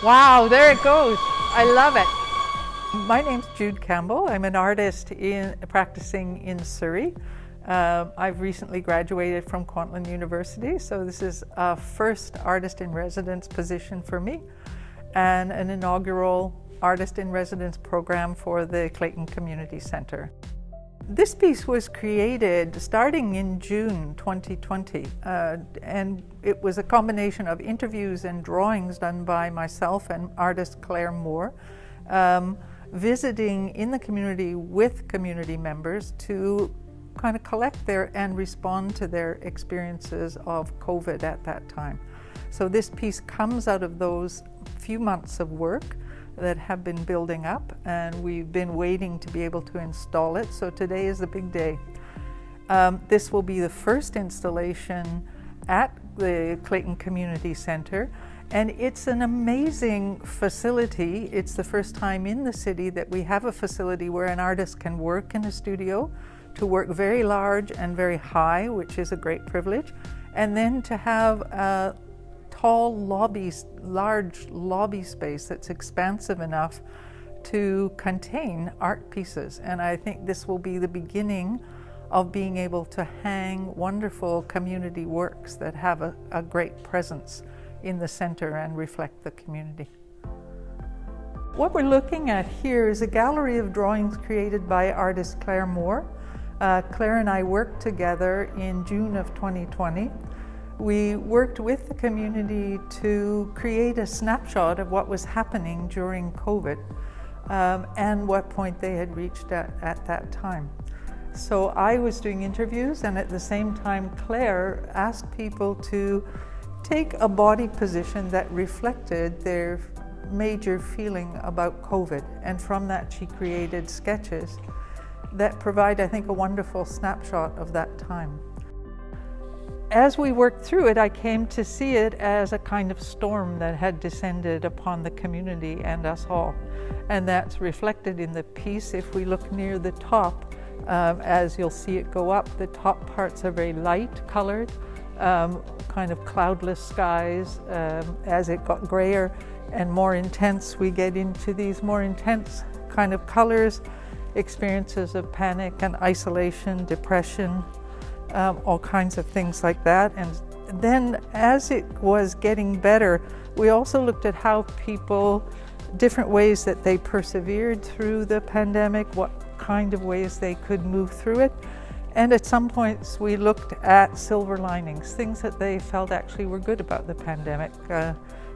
Wow, there it goes. I love it. My name's Jude Campbell. I'm an artist practicing in Surrey. I've recently graduated from Kwantlen University, so this is a first artist in residence position for me and an inaugural artist in residence program for the Clayton Community Centre. This piece was created starting in June 2020, and it was a combination of interviews and drawings done by myself and artist Claire Moore, visiting in the community with community members to kind of collect and respond to their experiences of COVID at that time. So this piece comes out of those few months of work that have been building up, and we've been waiting to be able to install it. So today is the big day. This will be the first installation at the Clayton Community Centre, and it's an amazing facility. It's the first time in the city that we have a facility where an artist can work in a studio, to work very large and very high, which is a great privilege, and then to have a tall large lobby space that's expansive enough to contain art pieces. And I think this will be the beginning of being able to hang wonderful community works that have a great presence in the center and reflect the community. What we're looking at here is a gallery of drawings created by artist Claire Moore. Claire and I worked together in June of 2020. We worked with the community to create a snapshot of what was happening during COVID and what point they had reached at that time. So I was doing interviews, and at the same time Claire asked people to take a body position that reflected their major feeling about COVID, and from that she created sketches that provide, I think, a wonderful snapshot of that time. As we worked through it, I came to see it as a kind of storm that had descended upon the community and us all. And that's reflected in the piece. If we look near the top, as you'll see it go up, the top parts are very light colored, kind of cloudless skies. As it got grayer and more intense, we get into these more intense kind of colors, experiences of panic and isolation, depression, all kinds of things like that. And then as it was getting better, we also looked at how people, different ways that they persevered through the pandemic, what kind of ways they could move through it. And at some points we looked at silver linings, things that they felt actually were good about the pandemic.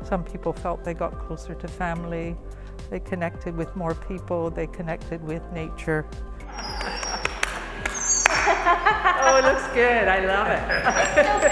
Some people felt they got closer to family, they connected with more people, they connected with nature. Oh, it looks good. I love it.